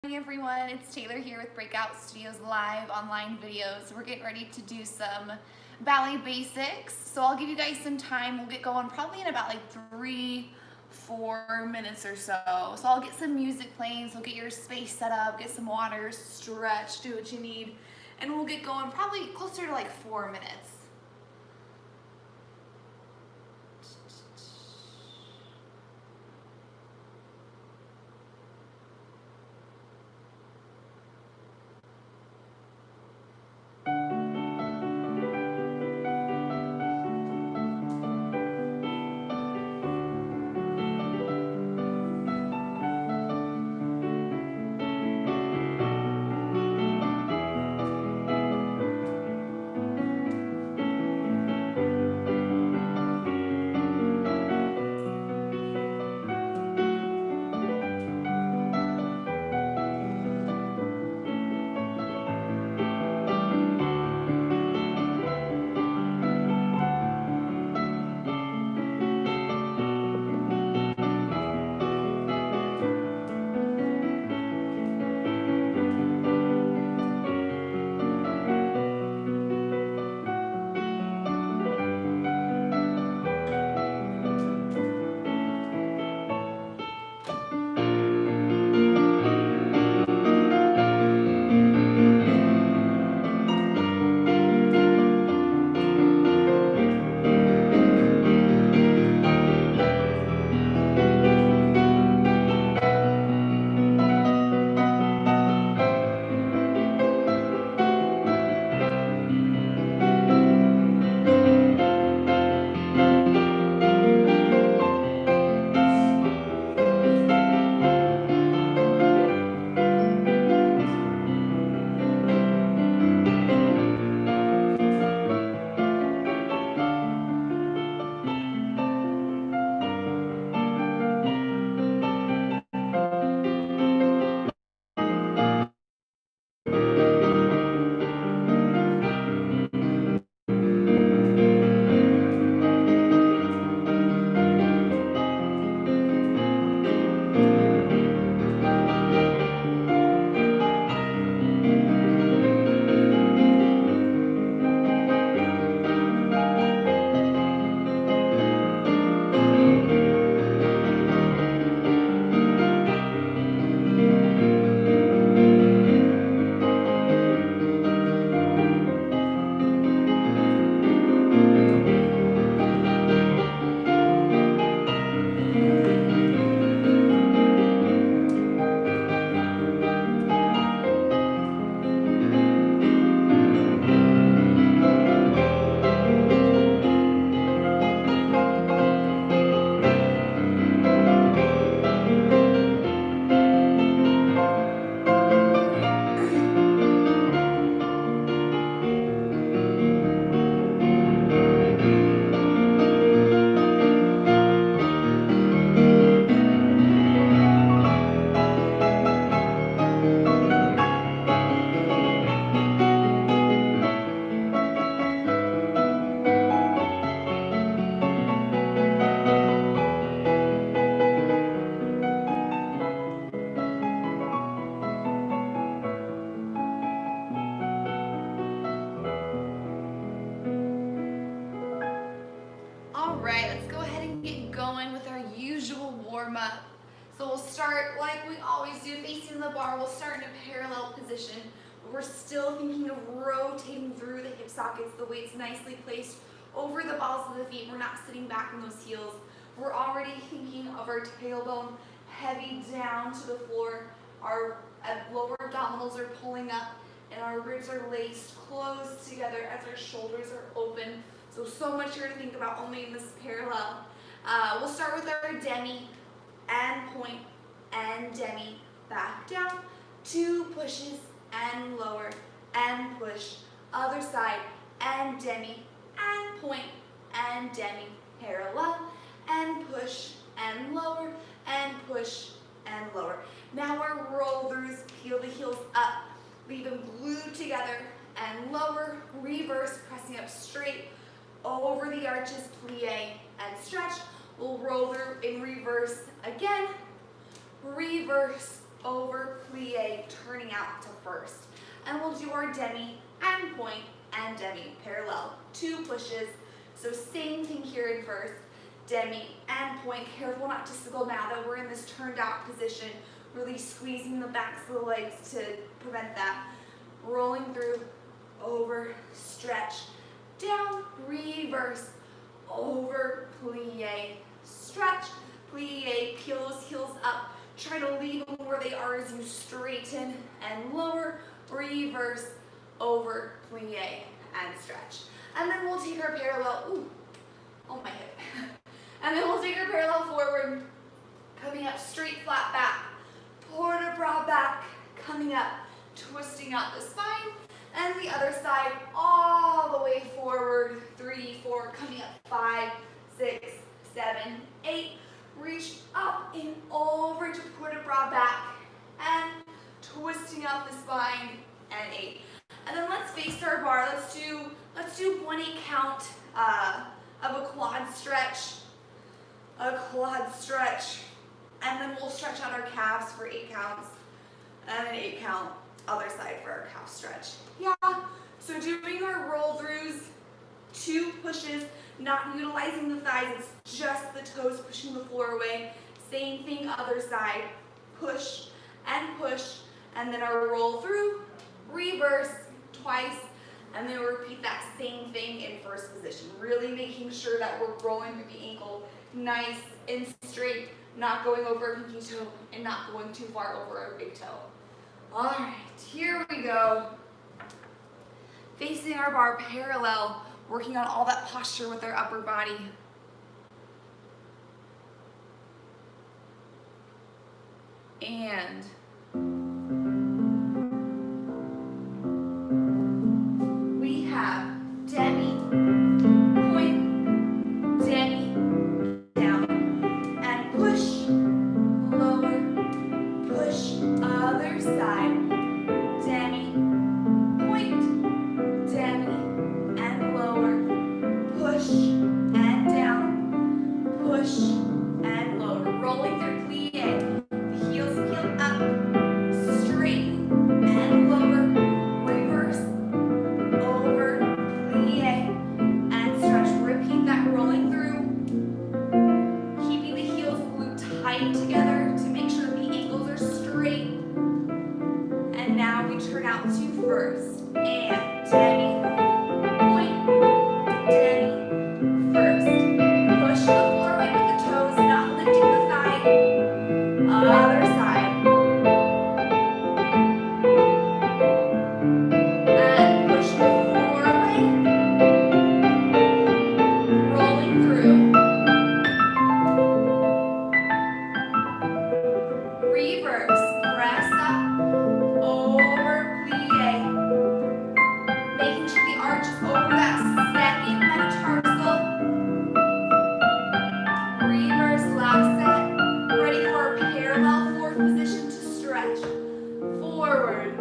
Good morning, everyone. It's Taylor here with BreakOut Studios live online videos. We're getting ready to do some ballet basics. So I'll give you guys some time. We'll get going probably in about like 3-4 minutes or so. So I'll get some music playing. So get your space set up, get some water, stretch, do what you need. And we'll get going probably closer to like 4 minutes. Alright, let's go ahead and get going with our usual warm-up. So we'll start like we always do, facing the bar. We'll start in a parallel position. We're still thinking of rotating through the hip sockets, the weights nicely placed over the balls of the feet. We're not sitting back in those heels. We're already thinking of our tailbone heavy down to the floor. Our lower abdominals are pulling up and our ribs are laced close together as our shoulders are open. So much here to think about only in this parallel. We'll start with our demi and point and demi. Back down, 2 pushes and lower and push. Other side and demi and point and demi. Parallel and push and lower and push and lower. Now our roll throughs, peel the heels up, leave them glued together and lower, reverse, pressing up straight over the arches, plie and stretch. We'll roll through in reverse again, reverse, over, plie, turning out to first. And we'll do our demi and point and demi parallel. 2 pushes. So same thing here in first. Demi and point. Careful not to sickle now that we're in this turned out position. Really squeezing the backs of the legs to prevent that. Rolling through, over, stretch, down, reverse, over, plie, stretch, plie, peel those heels up. Try to leave them where they are as you straighten and lower, reverse, over, plie, and stretch. And then we'll take our parallel, ooh, oh my hip. And then we'll take our parallel forward, coming up straight, flat back, port de bras back, coming up, twisting out the spine, and the other side all the way forward, 3, 4, coming up, 5, 6, 7, 8, reach up and over to port de bras back, and twisting out the spine, and 8. And then let's face our bar, let's do 1 8 count of a quad stretch, and then we'll stretch out our calves for 8 counts, and an 8 count other side for our calf stretch. Yeah, so doing our roll throughs, 2 pushes, not utilizing the thighs, it's just the toes pushing the floor away. Same thing other side, push, and then our roll through, reverse twice, and then repeat that same thing in first position. Really making sure that we're rolling through the ankle nice and straight, not going over a pinky toe and not going too far over our big toe. All right, here we go. Facing our bar parallel, working on all that posture with our upper body. And we have demi, point, demi, down, and push, lower, push, other side, demi, point, demi, and lower, push, and down, push, and lower, rolling through plie. Heels peel up, straight and lower, reverse, over, plie, and stretch. Repeat that rolling through, keeping the heels glued tight together to make sure the ankles are straight. And now we turn out to first, and demi, point, demi, first. Push the floor away with the toes, not lifting the thigh. Other side. And push the floor away. Rolling through. Reverse. Press up. Over plie. Making sure the arch is over that second metatarsal. Reverse, last set. Ready for our parallel fourth position to stretch. Forward.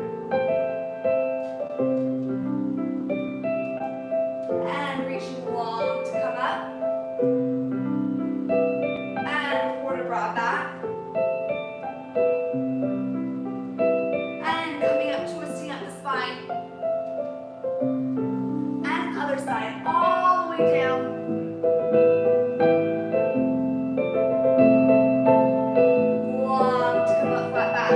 And reaching long to come up. And port de bras back. And coming up, twisting up the spine. And other side, all the way down. Long to come up, flat back.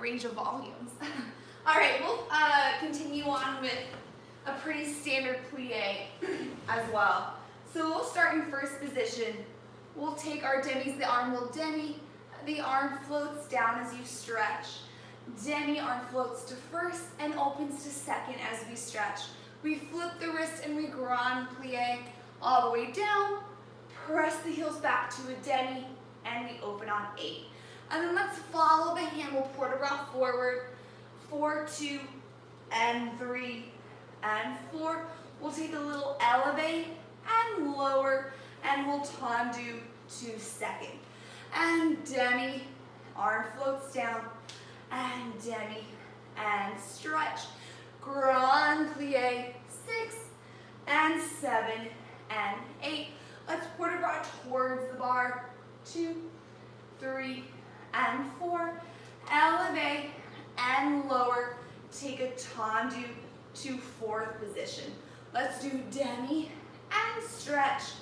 range of volumes. All right, we'll continue on with a pretty standard plie as well. So we'll start in first position. We'll take our demis, the arm will demi, the arm floats down as you stretch. Demi, arm floats to first and opens to second as we stretch. We flip the wrist and we grand plie all the way down, press the heels back to a demi, and we open on 8. And then let's follow the hand, we'll port de bras forward, 4, 2, and 3, and 4. We'll take a little elevate and lower, and we'll tendu to second. And demi, arm floats down, and demi, and stretch. Grand plie, 6, and 7, and 8. Let's port de bras towards the bar, 2, 3, and 4. Elevate and lower. Take a tendu to fourth position. Let's do demi and stretch,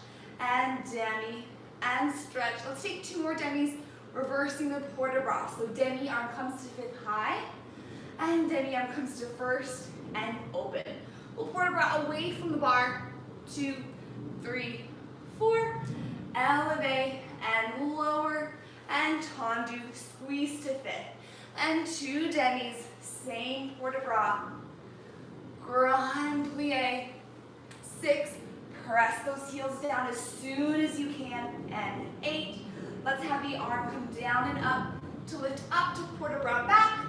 and demi and stretch. Let's take 2 more demis, reversing the port de bras. So demi arm comes to fifth high, and demi arm comes to first and open. We'll port de bras away from the bar, 2, 3, 4. Elevate and lower, and tendu, squeeze to fifth. And 2 demis, same port de bras. Grand plie, 6. Press those heels down as soon as you can, and 8. Let's have the arm come down and up to lift up to port de bras back,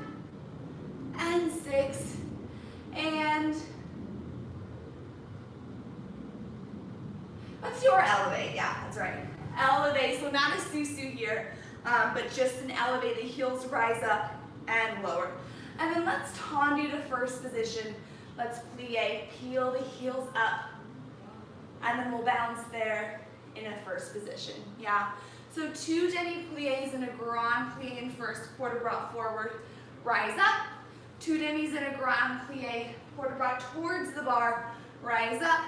and 6, and let's do our elevate. Yeah, that's right. Elevate, so not a susu here, but just an elevate. The heels rise up and lower. And then let's tendu to first position. Let's plie, peel the heels up, and then we'll bounce there in a first position. Yeah. So 2 demi plies and a grand plie in first, port de bras forward, rise up. 2 demis and a grand plie, port de bras towards the bar, rise up.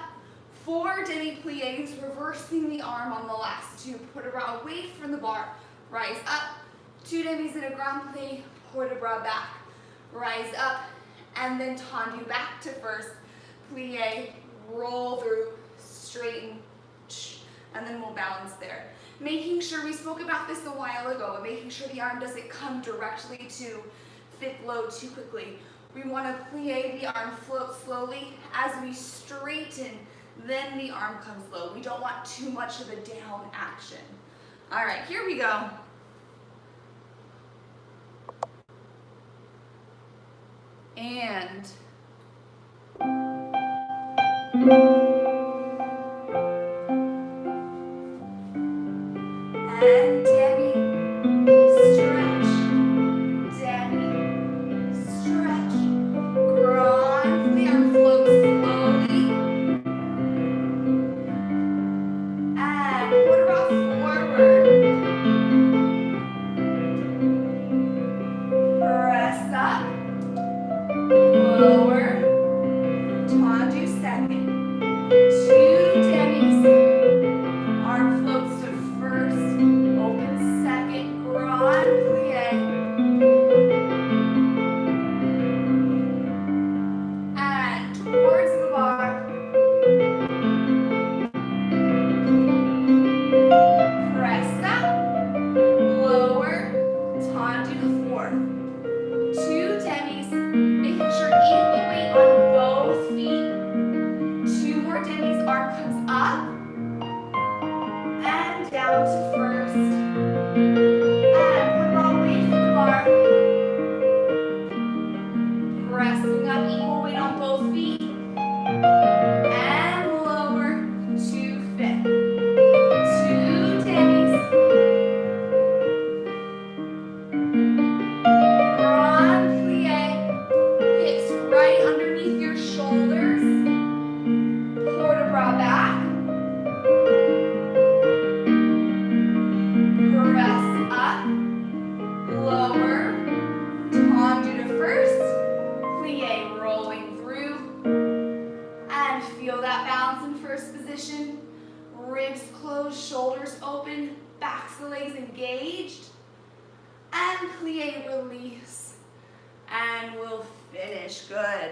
4 demi plies, reversing the arm on the last 2, port de bras away from the bar, rise up. 2 demis and a grand plie, port de bras back, rise up, and then tendu back to first, plie, roll through, straighten, and then we'll balance there. Making sure, we spoke about this a while ago, but making sure the arm doesn't come directly to fifth low too quickly. We want to plie, the arm float slowly. As we straighten, then the arm comes low. We don't want too much of a down action. All right, here we go. And demi, stretch, demi, stretch, grand, the arm floats slowly, and port de bras forward, press up, lower, tendu second, 2 demis, arm floats to first, open second, grand plie, and towards the bar, press up, lower, tendu to fourth, 2 demis, making sure equal weight on both feet, 2 more demis, arm comes up, and down to first, and put it all away from the bar, pressing up, equal weight on both feet, and lower to fifth, 2 demis, grand plie, hips right underneath your shoulders, port de bras back, press up, lower, tendu to first, plie rolling through, and feel that balance in first position. Ribs closed, shoulders open, backs of the legs engaged, and plie release. finish. Good.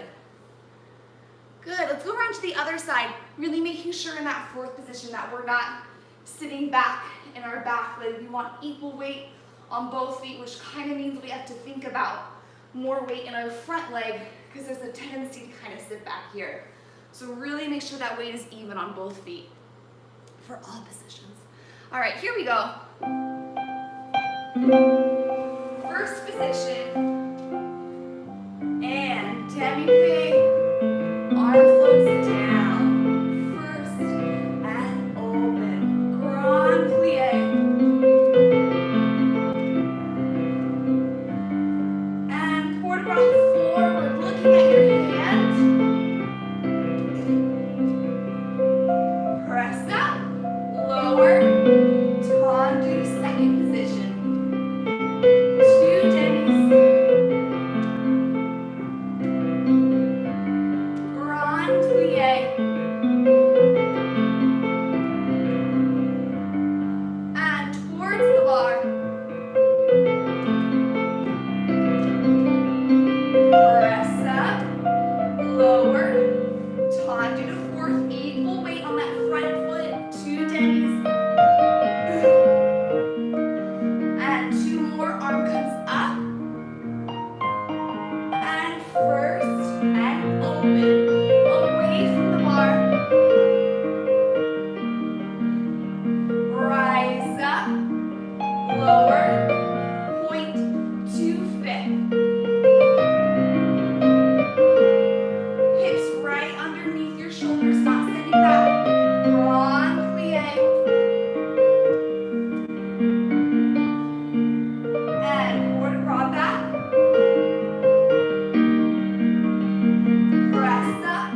Good. Let's go around to the other side, really making sure in that fourth position that we're not sitting back in our back leg. We want equal weight on both feet, which kind of means we have to think about more weight in our front leg because there's a tendency to kind of sit back here. So really make sure that weight is even on both feet for all positions. All right, here we go. First position, and demi-plie, arm floats down. First, and open, grand plie. And port de bras forward, looking at your hand. Press up, lower, tendu, second position. Two demis. Grand plie. And towards the bar. Press up, lower, tendu to fourth, equal weight on that front foot, two demis. And two more, arm comes up. And first, and open, away from the bar. Rise up, lower, point to fifth. Hips right underneath your shoulders, not sitting back. Grand plie. And port de bras back. Press up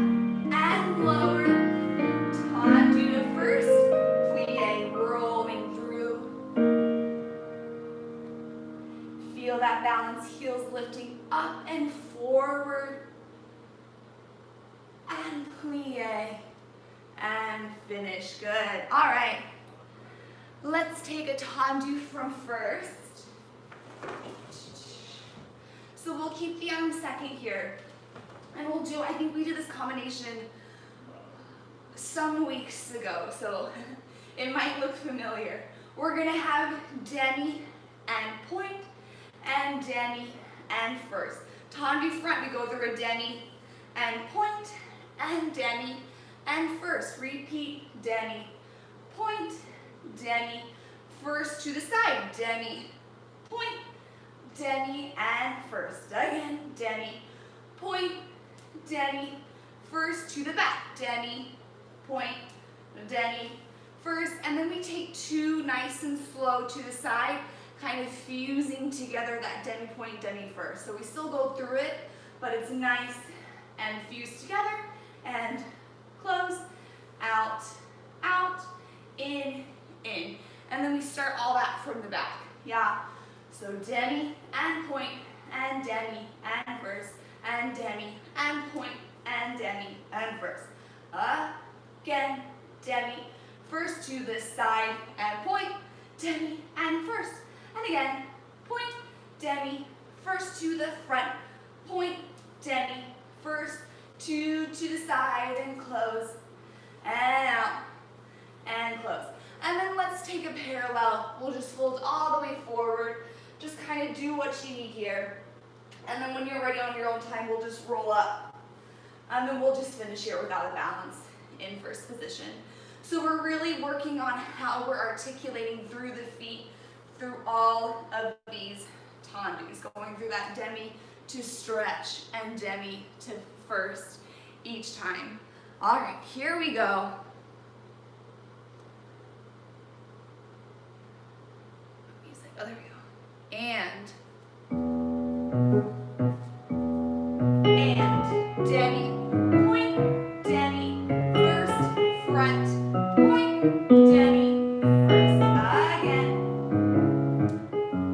and lower. Tendu to first, plie, rolling through. Feel that balance, heels lifting up and forward. And plie. And finish. Good. All right. Let's take a tendu from first. So we'll keep the arm second here. And we'll do, I think we did this combination some weeks ago, so it might look familiar. We're gonna have demi and point, and demi and first. Tendu front, we go through a demi and point, and demi and first. Repeat, demi, point, demi, first to the side, demi, point, demi, and first. Again, demi, point, demi, first to the back, demi, point, demi, first, and then we take two nice and slow to the side, kind of fusing together that demi, point, demi, first. So we still go through it, but it's nice and fused together, and close, out, out, in, in. And then we start all that from the back, yeah? So demi and point, and demi and first, and demi and point, and demi and first. Again, demi, first to the side, and point, demi and first. And again, point, demi, first to the front, point, demi, first, two to the side, and close, and out, and close. And then let's take a parallel. We'll just fold all the way forward. Just kind of do what you need here. And then when you're ready on your own time, we'll just roll up. And then we'll just finish here without a balance in first position. So we're really working on how we're articulating through the feet through all of these tendus, going through that demi to stretch and demi to first each time. All right, here we go. Oh, there we go. And demi, point, demi, first, front, point, demi, first, again,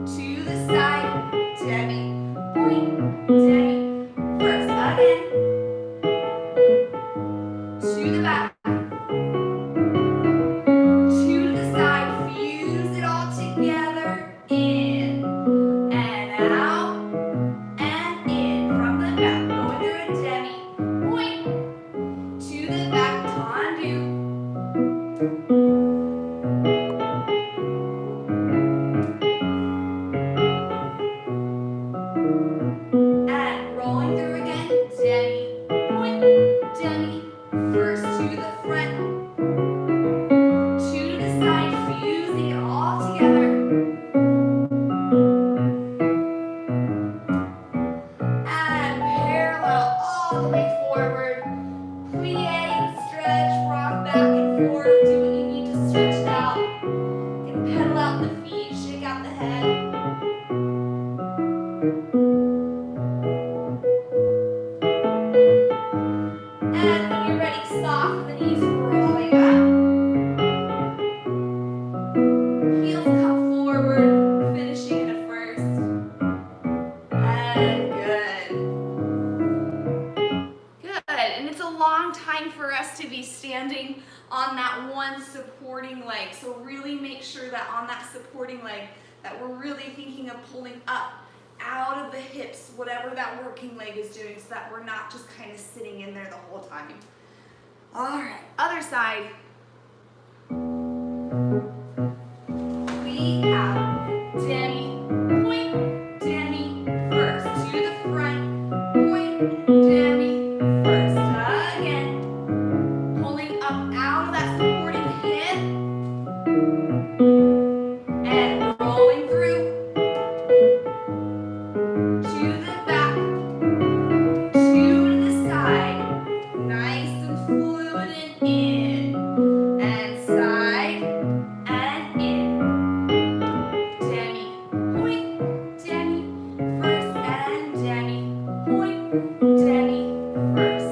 to the side, demi, point, demi, first, again, to the back, to the side, fuse it all together, in, and out, and in, from the back, going And rolling through again, demi, point, demi, first to the front, two to the side, fusing it all together. And parallel all the way forward. Plie, stretch, rock back and forth. Do what you need to stretch it out. You can pedal out the feet, shake out the head. And when you're ready, soften the knees, rolling up. Heels come forward, finishing in a first. And good. Good. And it's a long time for us to be standing on that one supporting leg. So really make sure that on that supporting leg that we're really thinking of pulling up out of the hips, whatever that working leg is doing, so that we're not just kind of sitting in there the whole time. All right, other side. We have demi, point, demi, first. To the front, point, demi, first. Again, pulling up out of that supporting hip. And rolling through. To the back. Two to the side. Nice and fluid and in. And side. And in. Demi, point, demi, first, and demi, point, demi, first.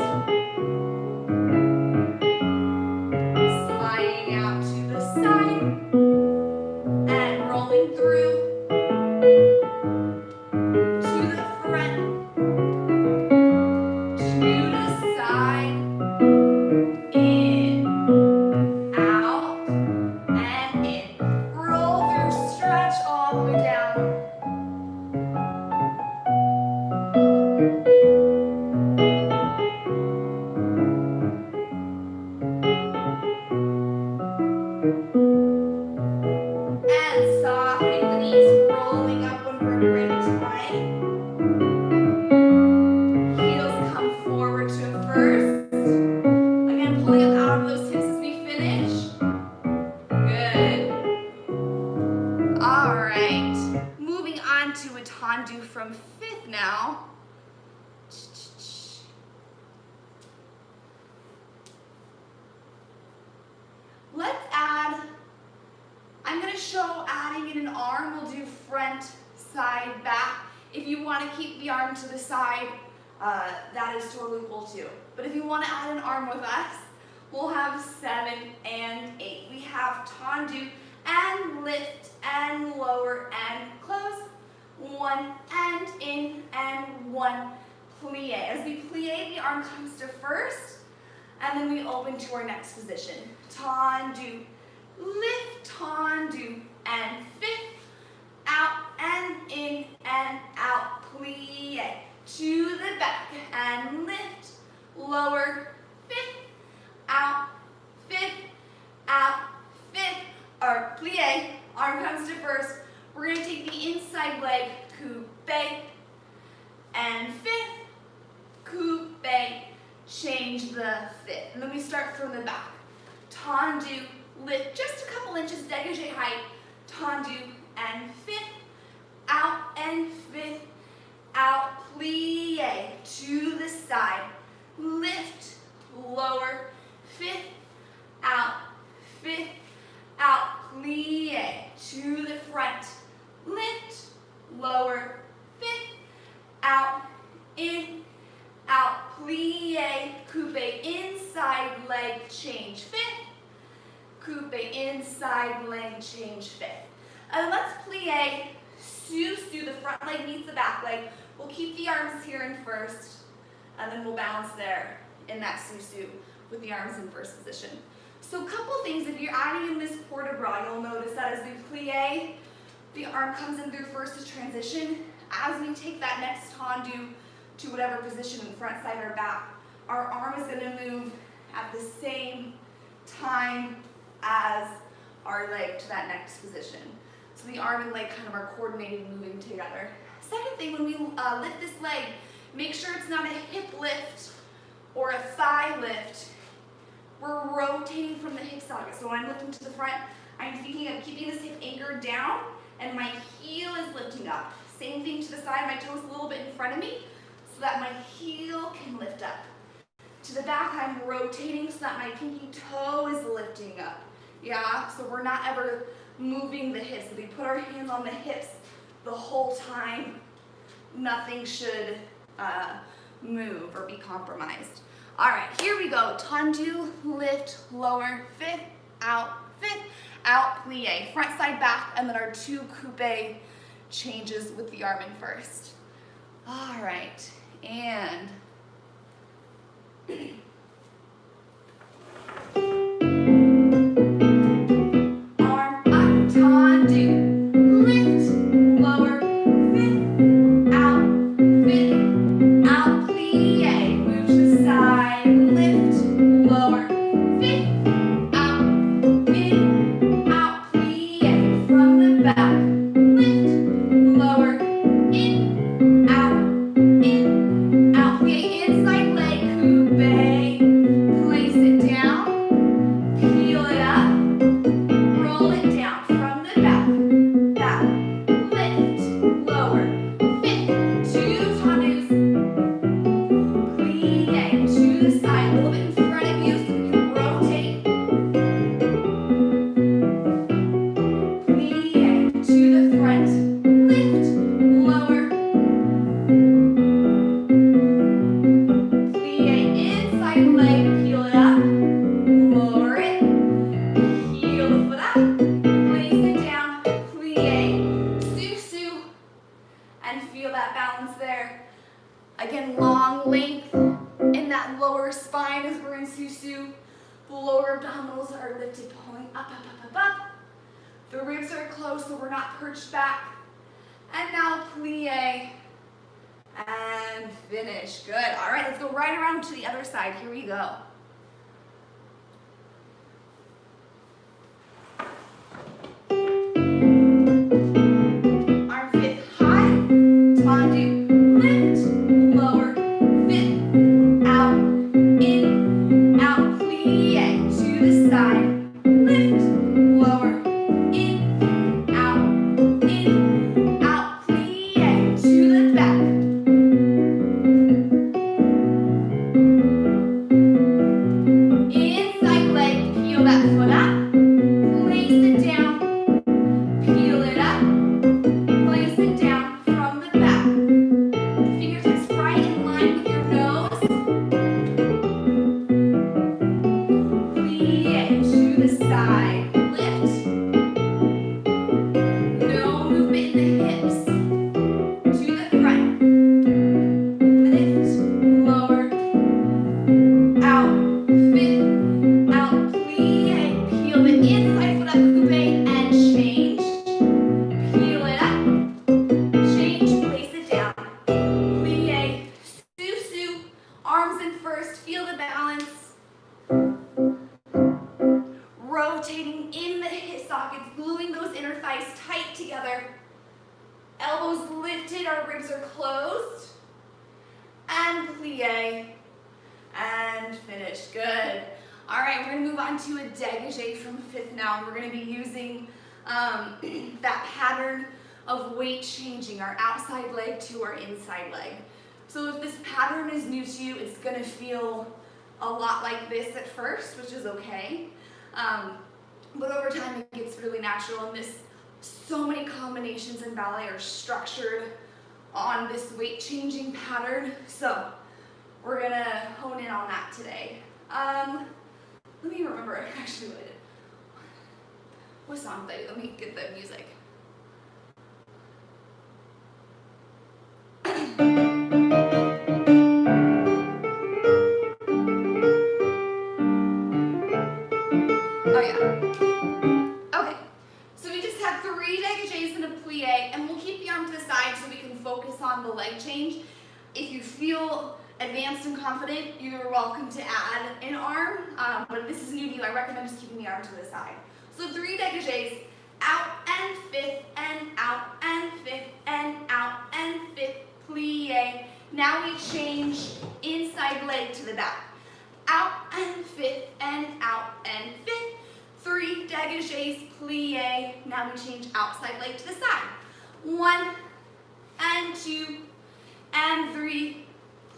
Sliding out to the side, and rolling through, to the front, to the side, in, out, and in. Roll through, stretch all the way down. And softening the knees, rolling up one vertebrae at a time. Heels come forward to a first. Again, pulling up out of those hips as we finish. Good. All right. Moving on to a tendu from fifth now. Let's add, I'm going to show adding in an arm. We'll do front, side, back. If you want to keep the arm to the side, that is totally cool too. But if you want to add an arm with us, we'll have 7 and 8. We have tendu and lift and lower and close. 1 and in and 1 plie. As we plie, the arm comes to first, and then we open to our next position. Tendu, lift, tendu, and fifth, out and in and out, plie. To the back and lift, lower, fifth, out, fifth, or plie. Arm comes to first. We're going to take the inside leg, coupe, and fifth, coupe, change the fifth. And then we start from the back. Tendu, lift just a couple inches, dégagé height, tendu, and fifth, out and fifth, out, plie, to the side, lift, lower, fifth, out, plie, to the front, lift, lower, fifth, out, in, out, plie, coupe, inside leg, change, fifth, coupe, inside leg, change, fifth. And let's plie, sous-sus, the front leg meets the back leg. We'll keep the arms here in first, and then we'll balance there in that sous-sus with the arms in first position. So a couple things, if you're adding in this port de bras, you'll notice that as we plie, the arm comes in through first to transition. As we take that next tendu to whatever position, front, side, or back, our arm is going to move at the same time as our leg to that next position. So the arm and leg kind of are coordinated, moving together. second thing, when we lift this leg, make sure it's not a hip lift or a thigh lift. We're rotating from the hip socket. So when I'm lifting to the front, I'm thinking of keeping this hip anchored down and my heel is lifting up. Same thing to the side, my toes a little bit in front of me so that my heel can lift up. To the back, I'm rotating so that my pinky toe is lifting up. Yeah, so we're not ever moving the hips. If we put our hands on the hips the whole time, nothing should move or be compromised. All right, here we go. Tendu, lift, lower, fifth, out, plie. Front, side, back, and then our 2 coupe changes with the arm in first. All right, and arm up, tendu, lift, lower, fifth, out, plie. Move to the side, lift, lower, fifth, out, plie. From the back, lift, lower, in, out, plie. Inside leg, coupe. Place it down, peel it up, roll it down from the back, lift, lower, fifth, 2 tendus, plie, to the side, a little bit in front of you so we can rotate, plie, to the front, lift, lower, plie, inside leg, peel it up, lower it, heel the foot up, place it down, plie, susu, and feel that balance there. Again, long length in that lower spine as we're in susu. The lower abdominals are lifted, pulling up, up. The ribs are closed so we're not perched back. And now plie and finish. Good. All right, let's go right around to the other side. Here we go. Arm fifth high, tendu, lift, lower, fifth, out, in, out, plie, to the side, lift, lower, in, out, plie, to the back. Inside leg, peel that foot up, place it down, peel it up, place it down from the back. Fingertips right in line with your nose. Plie to the side, lift. No movement in the hips. To the front. Lift, lower, out, fifth, out, plie. Peel the inside foot up, coupe, and change. Peel it up, change, place it down. Plie, susu, arms in first, feel the balance. Rotating in the hip sockets, gluing those inner thighs tight together. Elbows lifted, our ribs are closed. And plie, and finish. Good. All right, we're gonna move on to a dégagé from fifth now. We're gonna be using that pattern of weight changing our outside leg to our inside leg. So if this pattern is new to you, it's gonna feel a lot like this at first, which is okay. But over time it gets really natural, and so many combinations in ballet are structured on this weight changing pattern. So we're gonna hone in on that today. Let me remember actually what I did. What song did I do? Let me get the music. Oh yeah. Okay. So we just have 3 dégagés and a plie, and we'll keep the arm to the side so we can focus on the leg change. If you feel advanced and confident, you're welcome to add an arm, but if this is new to you, I recommend just keeping the arm to the side. So 3 dégagés, out and fifth, and out and fifth, and out and fifth, plie. Now we change inside leg to the back. Out and fifth, and out and fifth, 3 dégagés, plie. Now we change outside leg to the side. 1 and 2 and 3,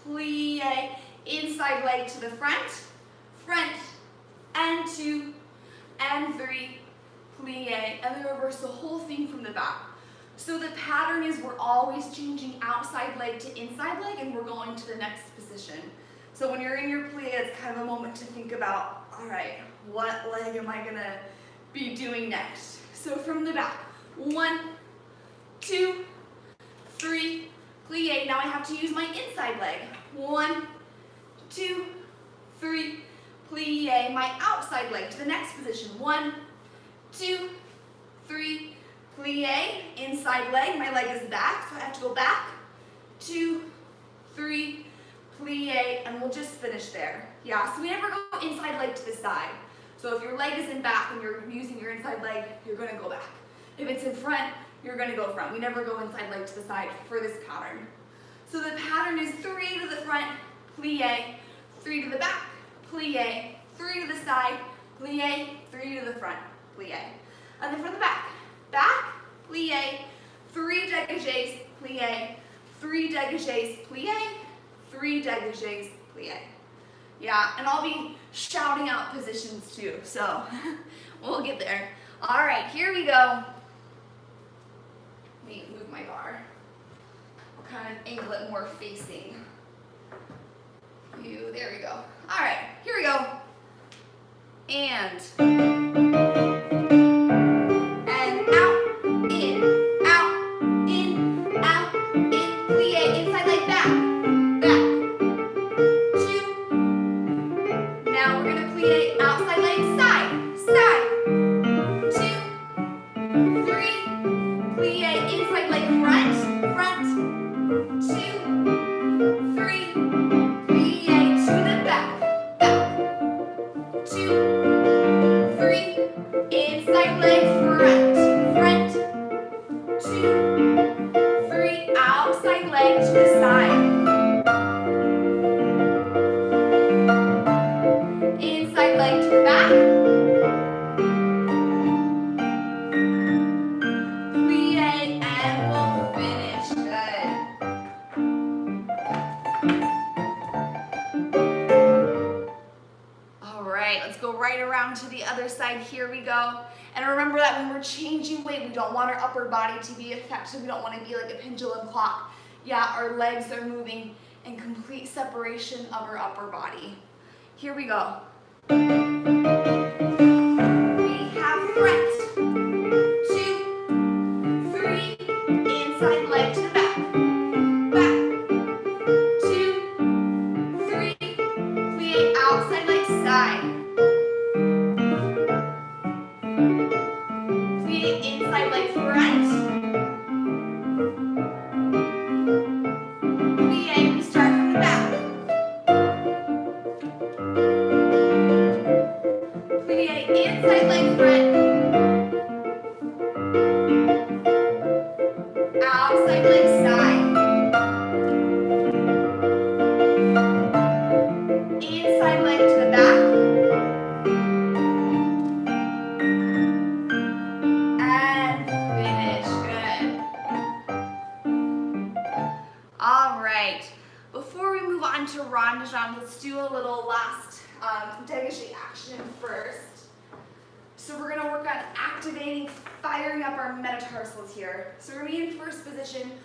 plie. Inside leg to the front, front and 2 and 3, plie. And then reverse the whole thing from the back. So the pattern is we're always changing outside leg to inside leg, and we're going to the next position. So when you're in your plie, it's kind of a moment to think about, all right, what leg am I gonna be doing next? So from the back, 1, 2, 3, plie. Now I have to use my inside leg. 1, 2, 3, plie. My outside leg to the next position. 1, 2, 3, plie. Inside leg, my leg is back, so I have to go back. 2, 3, plie, and we'll just finish there. Yeah, so we never go inside leg to the side. So if your leg is in back and you're using your inside leg, you're gonna go back. If it's in front, you're gonna go front. We never go inside leg to the side for this pattern. So the pattern is 3 to the front, plie, 3 to the back, plie, 3 to the side, plie, 3 to the front, plie. And then from the back, plie, 3 dégagés, plie, 3 dégagés, plie, 3 dégagés, plie. Yeah, and I'll be shouting out positions too, so we'll get there. All right, here we go. Let me move my bar. I'll kind of angle it more facing you. There we go. All right, here we go. And out, in, plie, inside leg back, back, 2. Now we're gonna plie outside leg, side, side, 2, 3, plie inside leg, front, front, 2, 3, plie to the back, back, 2, 3, inside leg, front, front, 2, 3, outside leg to the side. Inside leg to the back. Plie, and we'll finish. Good. All right, let's go right around to the other side. Here we go. And remember that when we're changing weight, we don't want our upper body to be affected. We don't want to be like a pendulum clock. Yeah, our legs are moving in complete separation of our upper body. Here we go. We have front, 2, 3, inside leg to the back, back, 2, 3, plie outside leg, side, plie inside leg, front, plie, we start from the back. Inside leg, front, outside leg, side, inside leg to the back, and finish. Good. All right, before we move on to rond de jambe, let's do a little last dégagé action first. So we're gonna work on activating, firing up our metatarsals here. So we're gonna be in first position,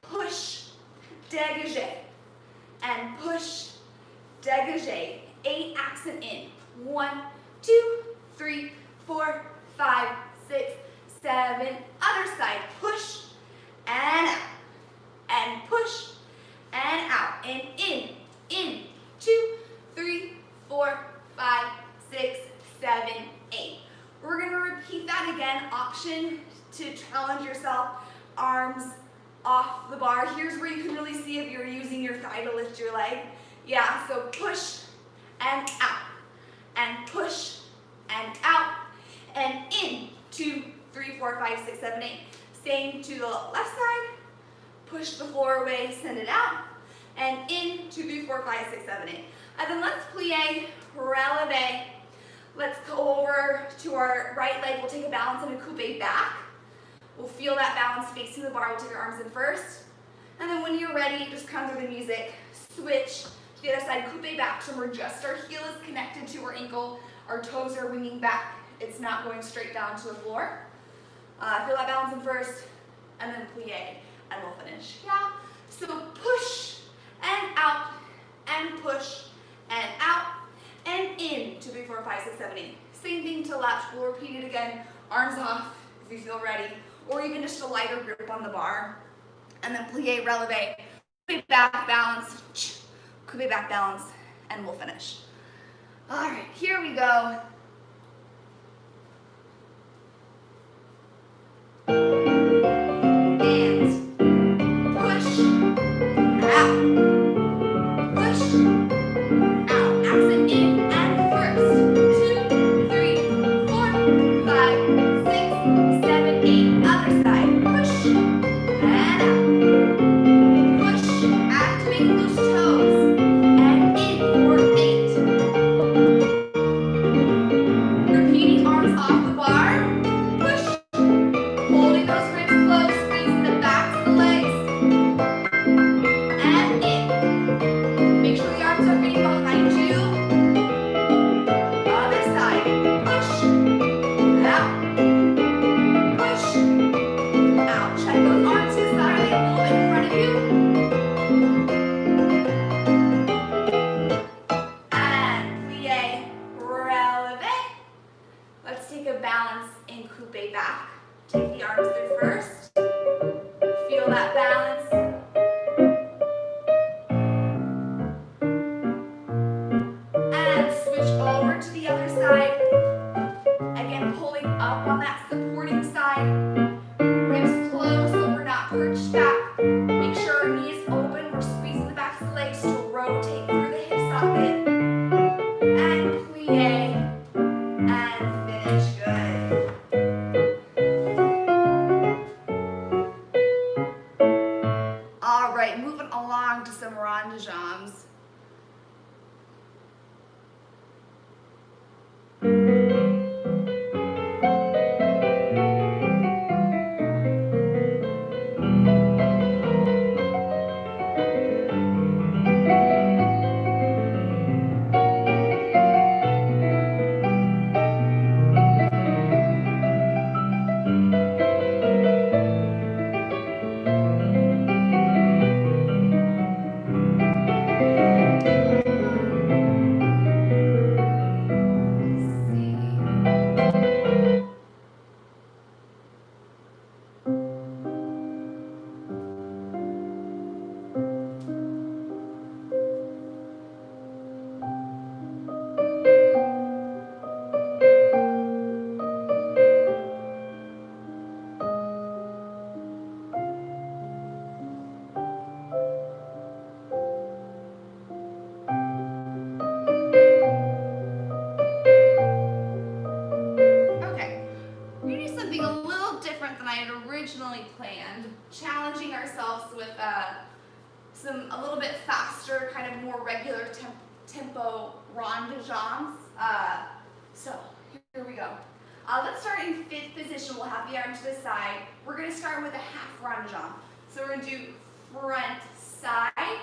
push, dégagé, and push, dégagé. 8 accent in. 1, 2, 3, 4, 5, 6, 7. Other side, push, and out, and push, and out, and in, 2, 3, 4, 5, 6, 7, 8. We're going to repeat that again. Option to challenge yourself. Arms off the bar. Here's where you can really see if you're using your thigh to lift your leg. Yeah, so push and out. And push and out. And in. 2, 3, 4, 5, 6, 7, 8. Same to the left side. Push the floor away, send it out. And in, 2, 3, 4, 5, 6, 7, 8. And then let's plie, releve. Let's go over to our right leg. We'll take a balance and a coupe back. We'll feel that balance facing the bar. We'll take our arms in first. And then when you're ready, just come through the music. Switch to the other side, coupe back. So we're just, our heel is connected to our ankle. Our toes are winging back. It's not going straight down to the floor. Feel that balance in first, and then plie, and we'll finish. Yeah. So push and out, and push and out, and in. 2, 3, 4, 5, 6, 7, 8. Same thing to left. We'll repeat it again. Arms off if you feel ready, or even just a lighter grip on the bar. And then plie, releve, coupe back balance, coupe back balance, and we'll finish. All right, here we go. Challenging ourselves with a little bit faster, kind of more regular tempo rond de jambes. So here we go. Let's start in 5th position. We'll have the arm to the side. We're going to start with a half rond de jambe. So we're going to do front, side,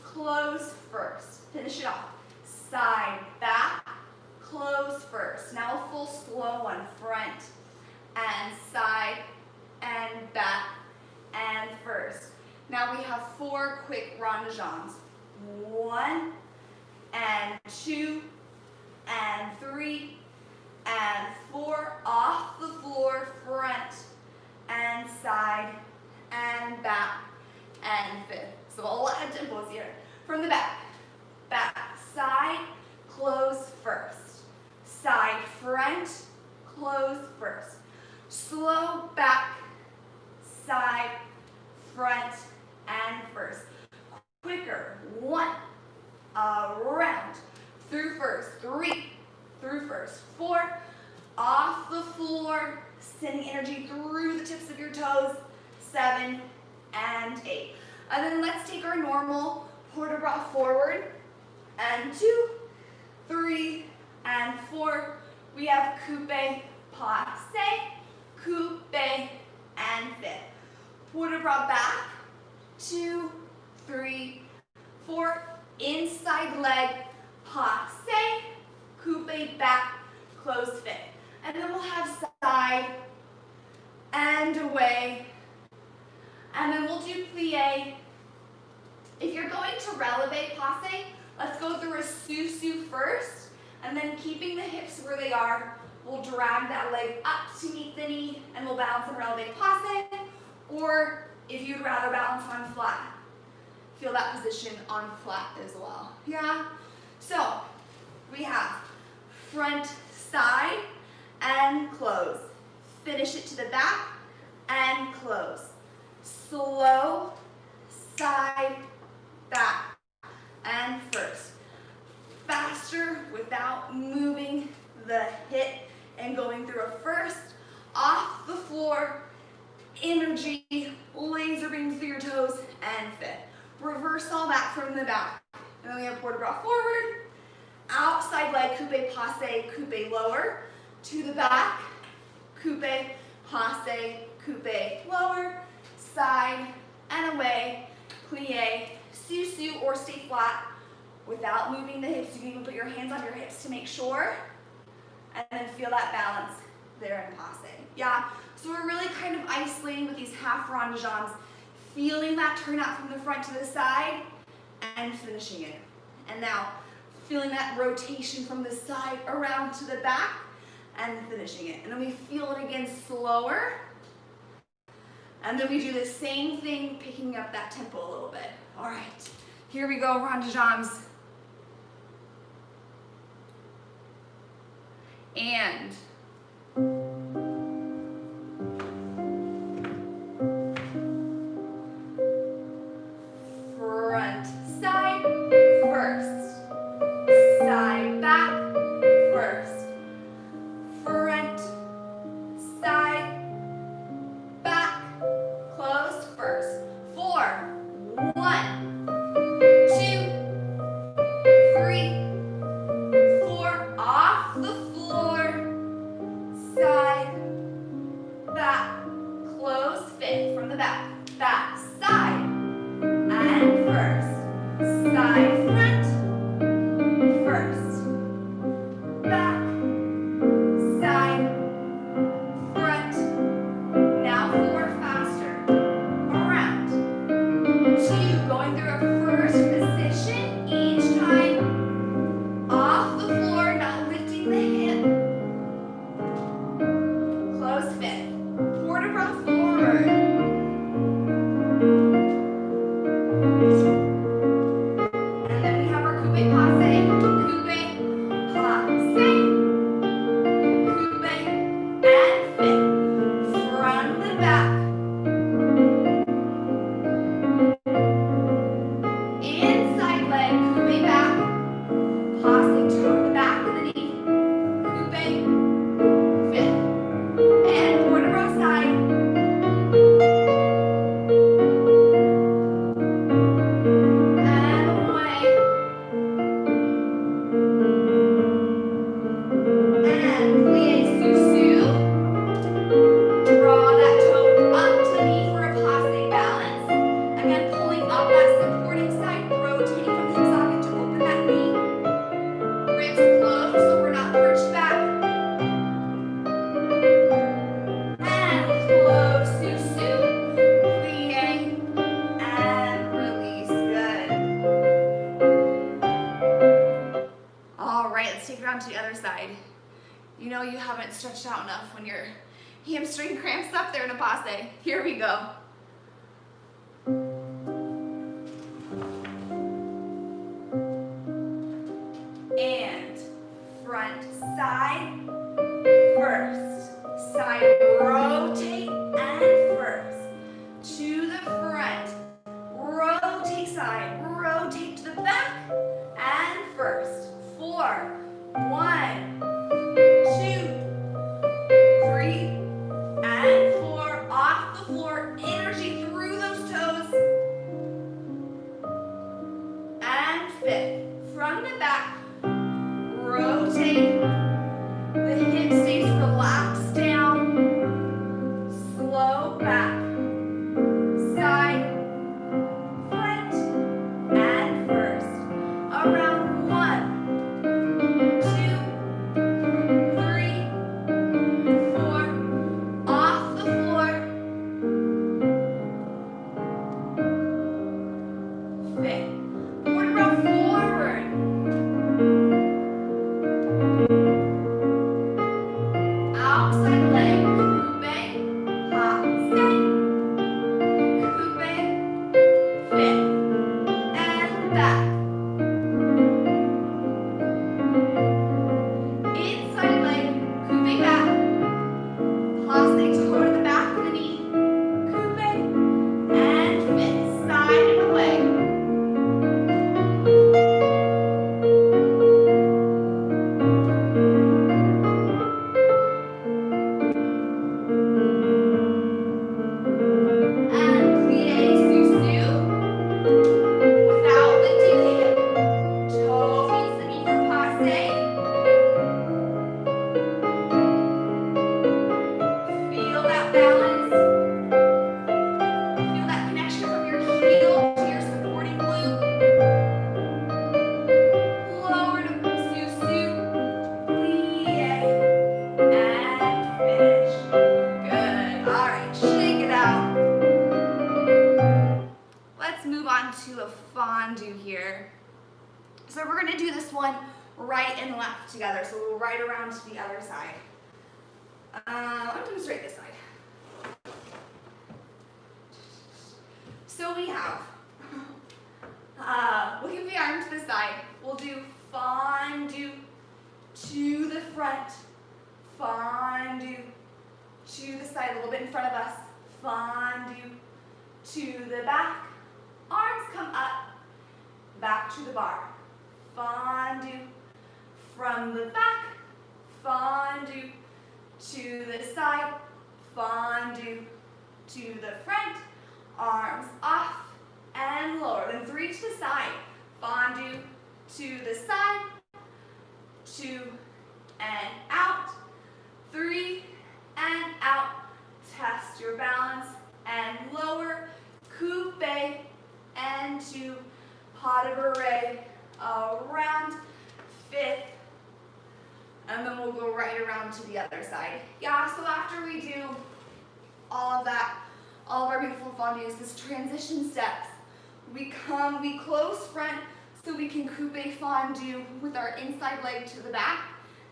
close first. Finish it off. Side, back, close first. Now a full slow one. Front and side and back and first. Now we have 4 quick rond de jambes. 1 and 2 and 3 and 4. Off the floor, front and side and back and 5th. So a lot of tempos here. From the back. Back, side, close first. Side, front, close first. Slow back, side, front, and first. Quicker. 1, around, through first. 3, through first. 4, off the floor, sending energy through take our normal port de bras forward, and 2, 3, and 4. We have coupe, passe, coupe, and fit. Port de bras back, 2, 3, 4. Inside leg, passe, coupe back, closed fit. And then we'll have side and away. And then we'll do plie. If you're going to releve passe, let's go through a sous-sus first, and then keeping the hips where they are, we'll drag that leg up to meet the knee, and we'll balance in releve passe, or if you'd rather balance on flat, feel that position on flat as well. Yeah? So, we have front, side, and close. Finish it to the back, and close. Slow, side, back, and first. Faster without moving the hip and going through a first, off the floor, energy, laser beams through your toes, and fit. Reverse all that from the back. And then we have port de bras forward, outside leg, coupe, passe, coupe lower, to the back, coupe, passe, coupe lower, side and away, plie, sous-sus, or stay flat without moving the hips. You can even put your hands on your hips to make sure, and then feel that balance there in passe. Yeah, so we're really kind of isolating with these half ronde-jambs, feeling that turn out from the front to the side, and finishing it. And now, feeling that rotation from the side around to the back, and finishing it. And then we feel it again slower, and then we do the same thing, picking up that tempo a little bit. All right, here we go, ronde-jambs. And front, side, first, side, back, first, front, side, back, closed, first, 4, 1, 2, 3, 4, off the floor, side, back, close, fit from the back, back, side, and first, side, front, first, back, side, front, now 4, faster, around, 2, going through a first position each time, off the floor, not lifting the hip, close fit, port de bras forward, and then we have our coupe passe, coupe, passe, coupe, and fit, from the back, inside leg, coupe back, passe to the back of the knee, coupe, fit, and port de bras side, and away, and plie sous-sus, draw that toe up to the knee for a passe balance, again pulling up that supporting side, rotating from hip socket to open that knee, ribs closed so we're not perched back, and close sous-sus, plie, and release, good. All right, let's take it on to the other side. You know you haven't stretched out enough when your hamstring cramps up there in a passe. Here we go. And front, side, first, side, rotate, and first, to the front, rotate side, rotate to the back, and first, 4, 1, 2, 3, and 4, off the floor, energy through those toes, fifth. From the back, rotate. The hip stays relaxed down. Slow back. Side, front, and first. Around 1, 2, 3, 4. Off the floor. Fifth. Forward roll forward. Outside leg. Coupe. Hop. Stay. Coupe. Fifth. And back. Inside leg. Coupe back. Plastic toe to the back of the knee. Coupe. And fifth. Side and away. And plie sous-sus. Without lifting the hip. Toe meets the knee for passe. Feel that balance. Feel that connection from your heel to your supporting glute. Lower to sous-sus. Plie. And finish. Good. All right, shake it out. Let's move on to a fondue here. So we're going to do this one right and left together. So we'll right around to the other side. I'm going to straight this side. So we have, looking the arm to the side, we'll do fondue to the front, fondue to the side, a little bit in front of us, fondue to the back, arms come up, back to the bar, fondue from the back, fondue to the side, fondue to the front, arms off and lower. Then 3 to the side, fondue to the side, 2 and out, 3 and out. Test your balance and lower, coupe and 2, pas de bourrée, around, fifth, and then we'll go right around to the other side. Yeah, so after we do all of that, all of our beautiful fondues, this transition steps, we close front so we can coupe fondue with our inside leg to the back,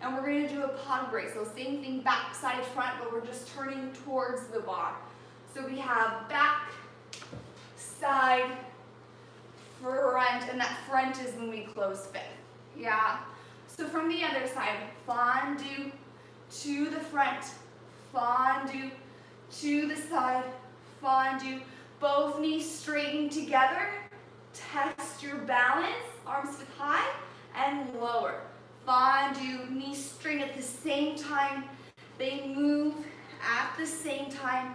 and we're going to do a pas de bourrée. So same thing, back, side, front, but we're just turning towards the bar. So we have back, side, front, and that front is when we close fifth. Yeah. So from the other side, fondue to the front, fondue to the side, fondue, both knees straighten together, test your balance, arms hip high and lower. Fondue, knees straighten at the same time, they move at the same time,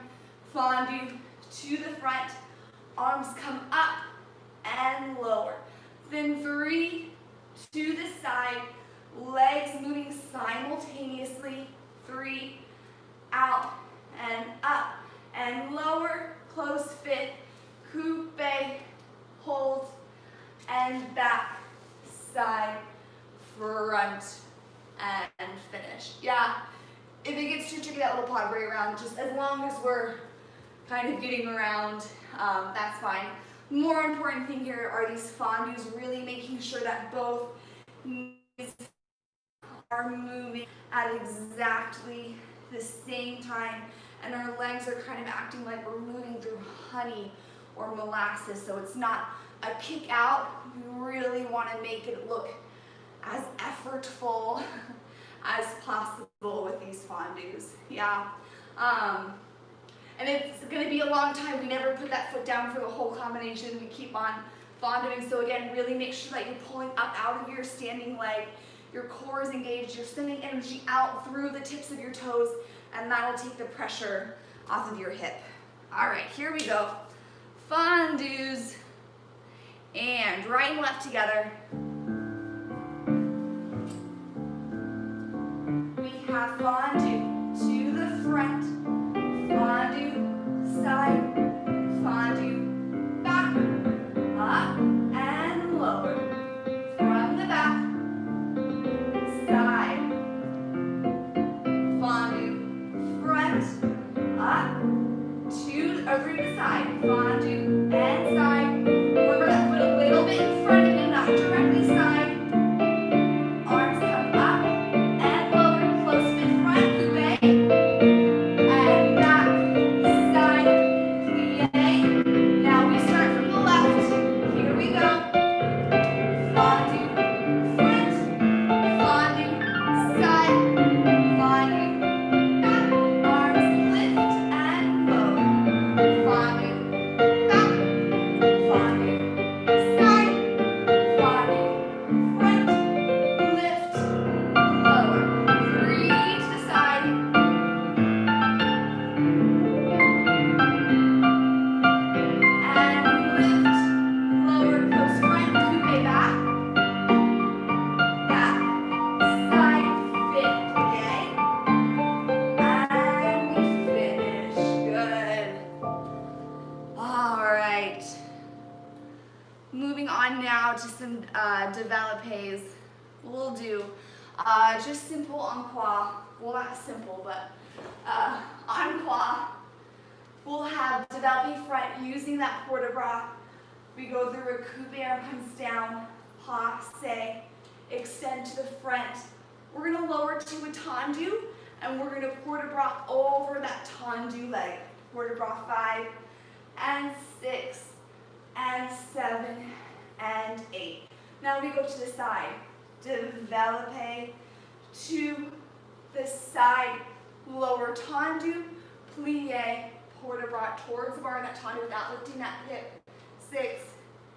fondue to the front, arms come up and lower. Then 3 to the side, legs moving simultaneously, 3, out and up and lower, close fifth, coupe, hold, and back, side, front, and finish. Yeah, if it gets too tricky, that little pas de bourrée around, just as long as we're kind of getting around, that's fine. More important thing here are these fondues, really making sure that both knees are moving at exactly the same time, and our legs are kind of acting like we're moving through honey or molasses, so it's not a kick out. We really want to make it look as effortful as possible with these fondues. Yeah. And it's going to be a long time. We never put that foot down for the whole combination. We keep on fonduing. So again, really make sure that you're pulling up out of your standing leg. Your core is engaged. You're sending energy out through the tips of your toes, and that will take the pressure off of your hip. All right, here we go. Fondues and and right and left together. We have fondue to the front, fondue side, fondue back, up and lower. From the back, side, fondue, front, up, through the side, fondue and side. Remember that foot a little bit in front of you, not directly side. Arms come up and lower, close fit front, coupe, and back, side, plie. Now we start from the left. Here we go. Fondue, front, fondue, side, fondue, back. Arms lift and lower. Fondue, back, fondue, side, fondue, front, lift, lower. 3 to the side. And lift, lower, close front, coupe back. Back, side, fit, plie. And we finish. Good. All right. Moving on now to some developes. We'll do just simple encore. Well, not simple, but encore. We'll have develope front using that port de bras. We go through a coupe, arm comes down, passe, extend to the front. We're going to lower to a tendu, and we're going to port de bras over that tendu leg. Port de bras 5 and 6 and 7 and 8. Now we go to the side. Develope to the side, lower tendu, plie, port de bras towards the bar in that tendu without lifting that hip. 6,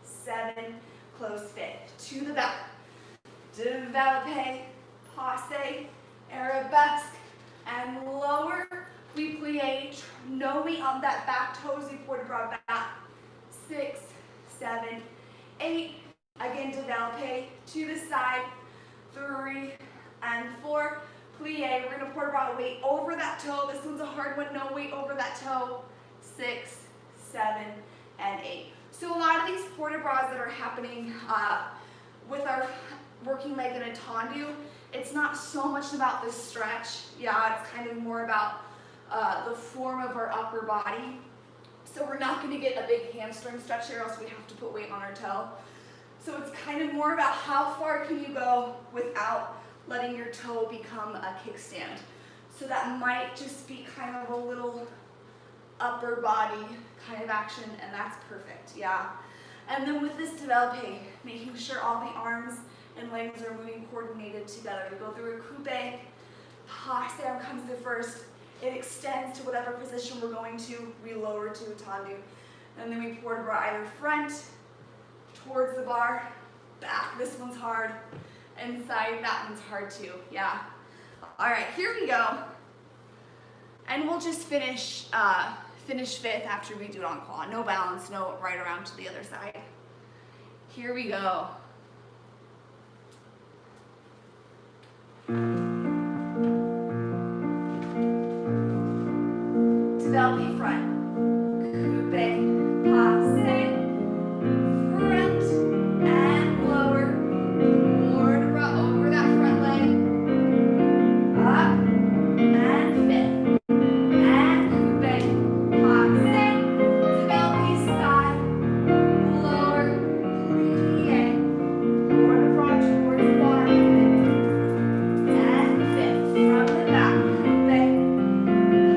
7, close fit. To the back. Develope, passe, arabesque, and lower. We plie, no weight on that back toes, we port de bras back. 6, 7, 8. Again, develope to the side. 3 and 4. Plie, we're going to port de bras weight over that toe. This one's a hard one, no weight over that toe. 6, 7, and 8. So a lot of these port de bras that are happening with our working leg in a tendu, it's not so much about the stretch. Yeah, it's kind of more about the form of our upper body. So we're not going to get a big hamstring stretch here, else we have to put weight on our toe. So it's kind of more about how far can you go without letting your toe become a kickstand. So that might just be kind of a little upper body kind of action, and that's perfect, yeah. And then with this develope, making sure all the arms and legs are moving coordinated together. We go through a coupe, passe, arm comes to first. It extends to whatever position we're going to. We lower to a tendu. And then we port de bras either front, towards the bar, back. This one's hard. And side, that one's hard too. Yeah. All right, here we go. And we'll just finish fifth after we do it on quad. No balance, no right around to the other side. Here we go. Develope front, coupe, passe, front and lower, port de bras over that front leg, up and fit, and coupe, passe, develope side, lower, plie, port de bras towards the bar, and fit, from the back, coupe,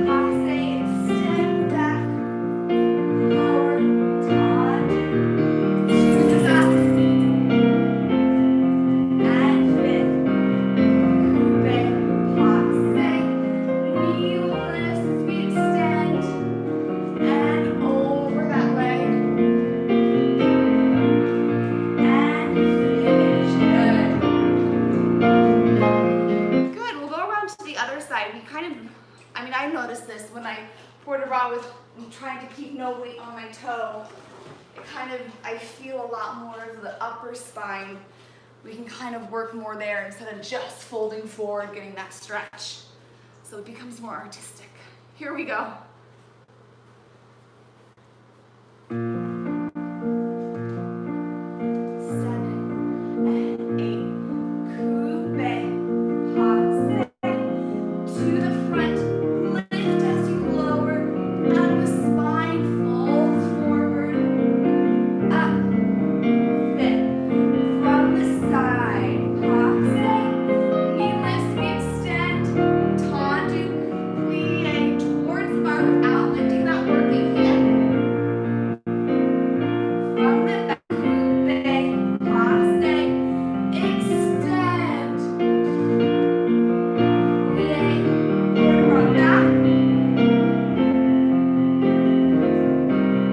passe, extend back, lower, tendu, to the back, and fit, coupe, passe, knee lifts, we extend, and over that leg, and finish, good. Good, we'll go around to the other side. We kind of, I noticed this when I port de bras with trying to keep no weight on my toe. I feel a lot more of the upper spine. We can kind of work more there instead of just folding forward, getting that stretch. So it becomes more artistic. Here we go. 7 and 8. Coupe, passe, to the front, lift as you lower, and the spine folds forward, up, fit, from the side, passe, knee lifts, we extend, tendu, plie, towards the bar without lifting that working hip. From the back, coupe, passe, extend, plie, from back,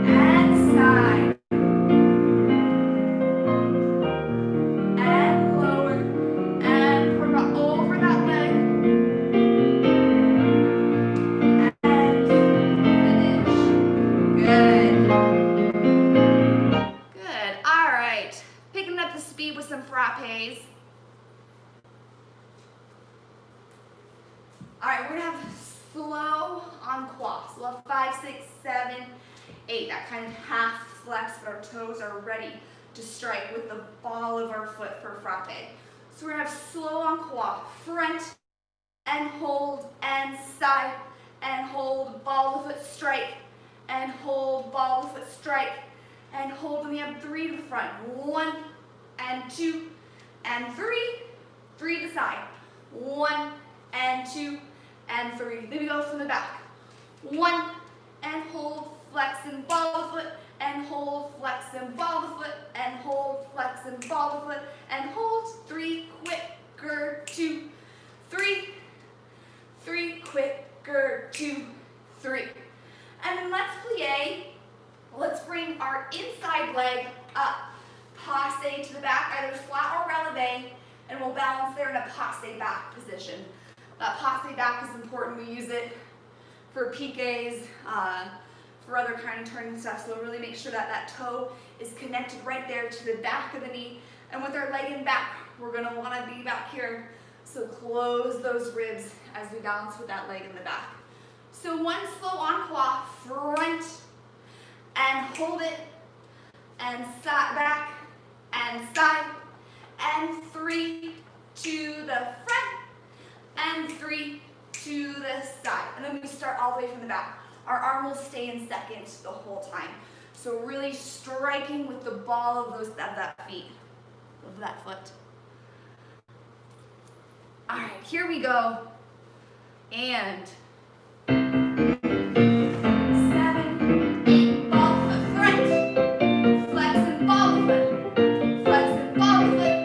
and side, and lower, and over that leg, and finish. Good. Good. All right. Picking up the speed with some frappes. All right, we're gonna have slow on quads. So we'll have 5, 6, 7, 8. That kind of half flex, but our toes are ready to strike with the ball of our foot for frappe. So we're gonna have slow on quad. Front and hold and side and hold, ball of foot strike and hold, ball of foot strike and hold. And we have 3 to the front. 1 and 2 and 3. 3 to the side. 1 and 2 and 3. Then we go from the back. 1 and hold, flex and ball of foot and hold, flex and ball of foot and hold, flex and ball of foot and hold. 3, quicker, 2, 3. 3, quicker, 2, 3. And then let's plie. Let's bring our inside leg up. Passe to the back, either flat or releve, and we'll balance there in a passe back position. That passe back is important. We use it for piqués, for other kind of turning stuff. So really make sure that that toe is connected right there to the back of the knee. And with our leg in back, we're gonna wanna be back here. So close those ribs as we balance with that leg in the back. So 1 slow on quad, front, and hold it, and back, and side, and 3 to the front, and 3 to the side. And then we start all the way from the back. Our arm will stay in second the whole time. So really striking with the ball of that feet, of that foot. All right, here we go. And 7, 8, ball foot front, flex and ball foot, flex and ball foot.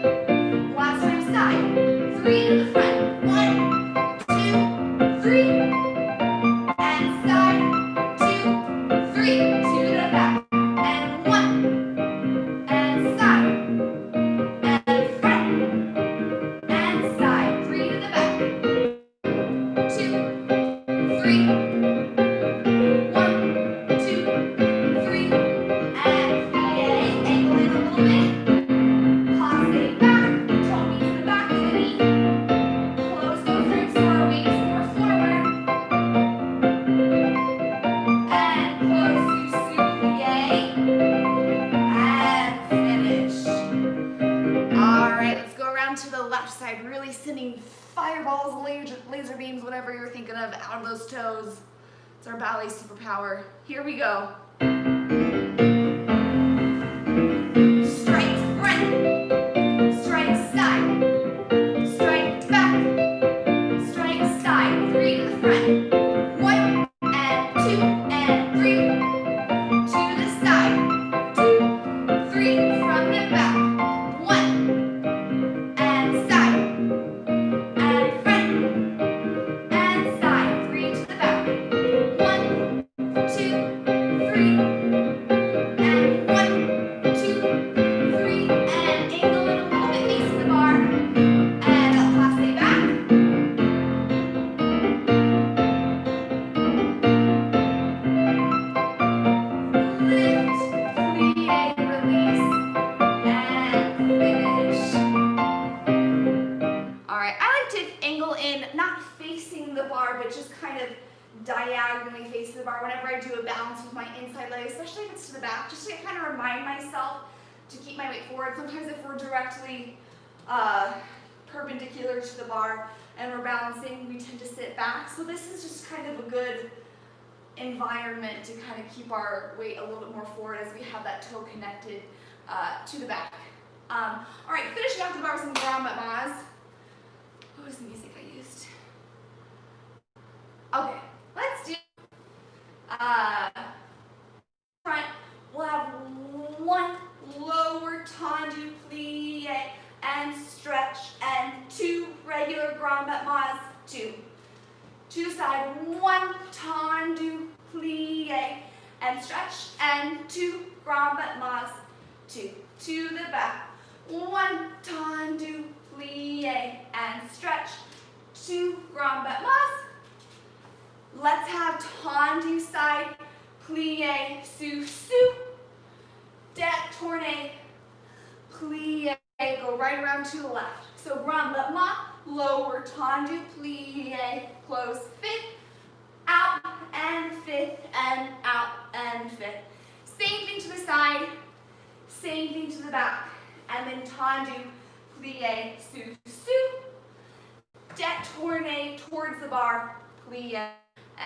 Last time side, 3 to the front, 1, 2, 3, and side, 2, 3, 2 to the back, and 1, and side, and front, and side, 3 to the back, 2, 3, 1, 2, 3, and plie, angle in a little bit, passe back, toe meets the back of the knee, close those ribs so our weight is more forward, and close to plie, and finish. All right, let's go around to the left side, really sending fireballs, laser beams, whatever you're thinking of, out of those toes. It's our ballet superpower. Here we go. Strike front, strike side, strike back, strike side, 3 to the front. 1 and 2 and 3, 2 to the side, 2, 3 from the back, 1 and side, and front, and side, 3 to the back, 1, 2, 3, bar, but just kind of diagonally facing the bar whenever I do a bounce with my inside leg, especially if it's to the back, just to kind of remind myself to keep my weight forward. Sometimes if we're directly perpendicular to the bar and we're balancing, we tend to sit back. So this is just kind of a good environment to kind of keep our weight a little bit more forward as we have that toe connected to the back. All right, finishing off the bar with some ground mat mas. What was the music I used? Okay, let's do front. We'll have one lower tendu plie and stretch, and two regular ground mat mas, two. To the side, one tendu plie and stretch, and two ground mat mas, two. To the back, one tendu plie and stretch, two ground mat mas. Let's have tendu side plie su su, deck tourne plie, go right around to the left. So ground mat ma, lower tendu plie, close fifth, out and fifth, and out and fifth. Same thing to the side, same thing to the back, and then tendu plie su su, deck tourne towards the bar, plie,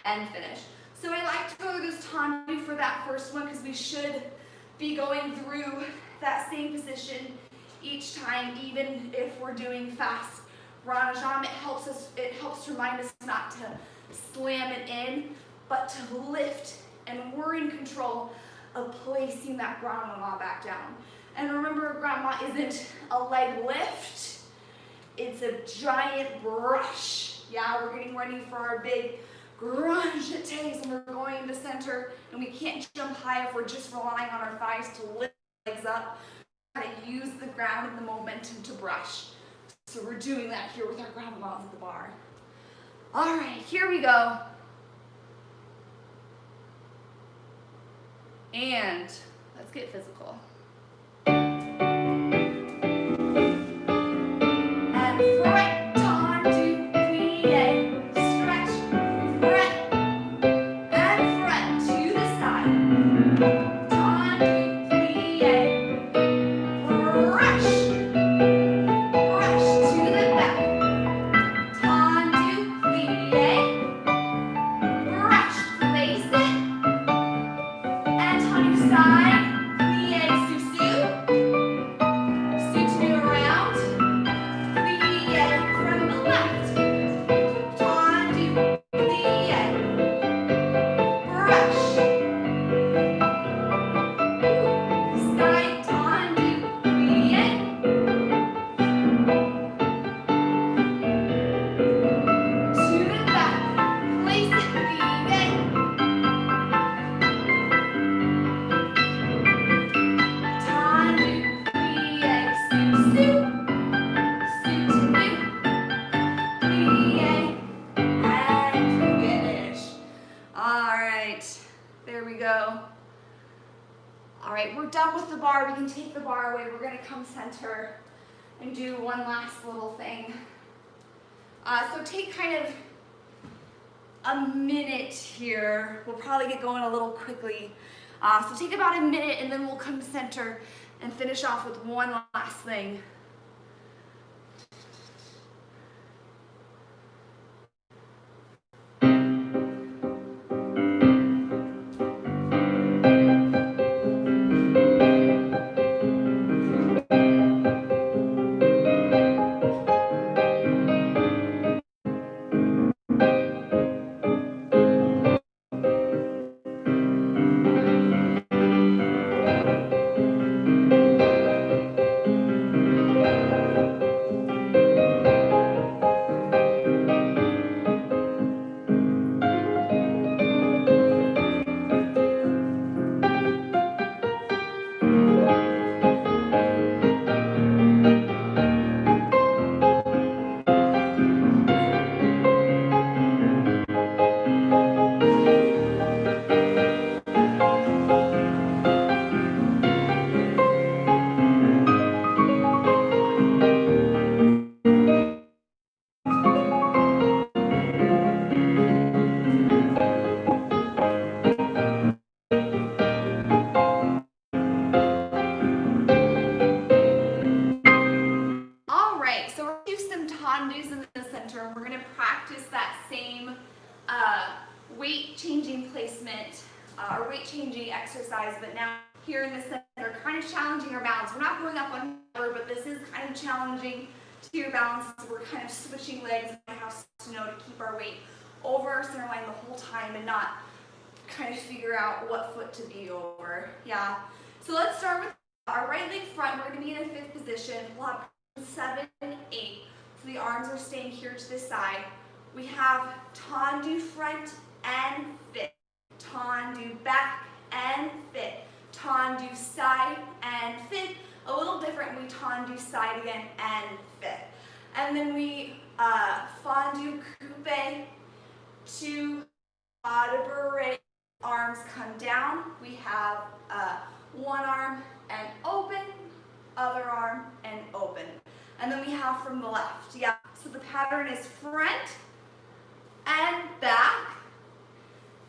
and finish. So I like to go through this tendu for that first one because we should be going through that same position each time, even if we're doing fast ranajam. It helps to remind us not to slam it in, but to lift, and we're in control of placing that ground ma back down. And remember, ground ma isn't a leg lift, it's a giant brush. Yeah, we're getting ready for our big grand jetés, and we're going into center, and we can't jump high if we're just relying on our thighs to lift the legs up. We gotta use the ground and the momentum to brush. So we're doing that here with our ground mas at the bar. All right, here we go. And let's get physical. And front tendu plie, stretch, front, and front to the side. Tendu plie, brush, brush to the back. Tendu plie, brush, place it, and tendu side, plie, su su, su to around, plie from the left, tendu plie, brush, side tendu plie, to the back, place it, plie, tendu plie, su su, su to plie, and finish. All right, there we go. All right, we're done with the bar. We can take the bar away. We're gonna come center and do one last little thing. So take kind of a minute here. We'll probably get going a little quickly. So take about a minute, and then we'll come center and finish off with one last thing. replacement or weight changing exercise, but now here in the center, kind of challenging our balance. We're not going up on number, but this is kind of challenging to your balance. We're kind of switching legs and have to know to keep our weight over our center line the whole time and not kind of figure out what foot to be over. Yeah. So let's start with our right leg front. We're going to be in a fifth position. We'll have 7, 8. So the arms are staying here to the side. We have tendu front and fit, tendu back and fit, tendu side and fit. A little different, we tendu side again and fit. And then we fondue coupe to pas de bourrée. Arms come down. We have one arm and open, other arm and open. And then we have from the left. Yeah. So the pattern is front and back,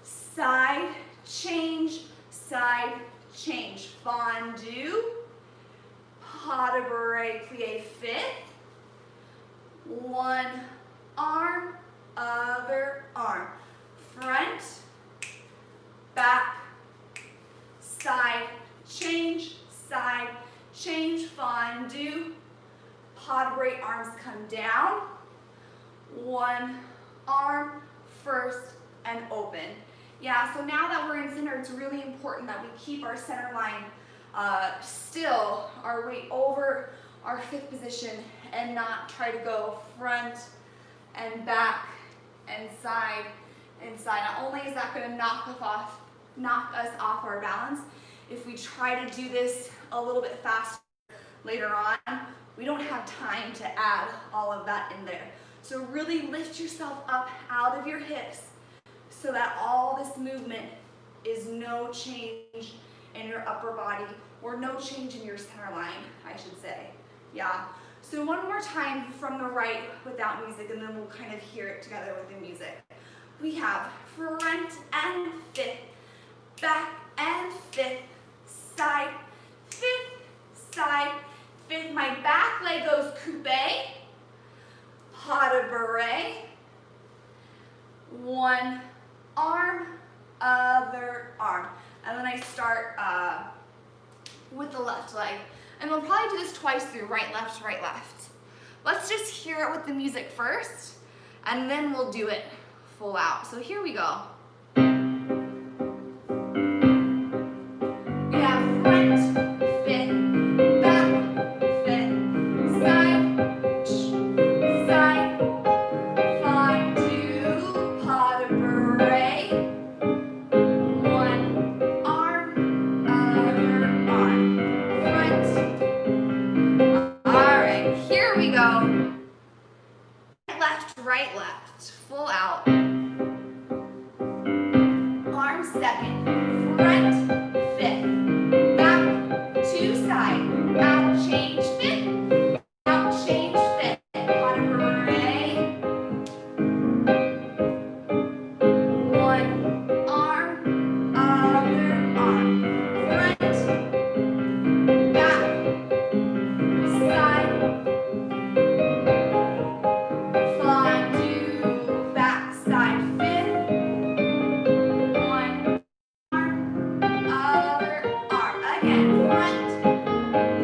side, change, fondue, pas de bourrée, plie, fit, one arm, other arm, front, back, side, change, fondue, pas de bourrée, arms come down, one arm, first, and open. Yeah, so now that we're in center, it's really important that we keep our center line still, our weight over our fifth position, and not try to go front and back and side and side. Not only is that going to knock us off our balance, if we try to do this a little bit faster later on, we don't have time to add all of that in there. So really lift yourself up out of your hips so that all this movement is no change in your upper body, or no change in your center line, I should say. Yeah. So one more time from the right without music, and then we'll kind of hear it together with the music. We have front and fifth, back and fifth, side, fifth. My back leg goes coupe, pas de bourrée, one arm, other arm. And then I start with the left leg. And we'll probably do this twice through, right, left, right, left. Let's just hear it with the music first, and then we'll do it full out. So here we go. We have front, fit, back, fit, side, fondue, pas de bourrée, one arm, other arm, front. All right, here we go. Right, left, full out. Arm second, front, fifth, back, to side, out, change, fifth, out, change, fifth, pas de bourrée, one arm, other arm, front, back, side, fondue, back, side, fifth, one arm, other arm. Again, front,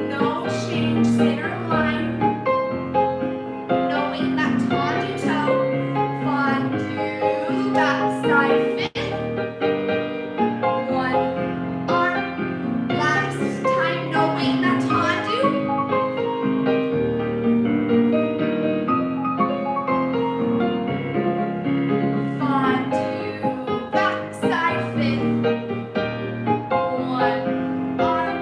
no change, center line, knowing that tendu toe, fondue, back, side, fifth, one arm, last time, knowing that tendu, fondue, back, side, fifth, one arm,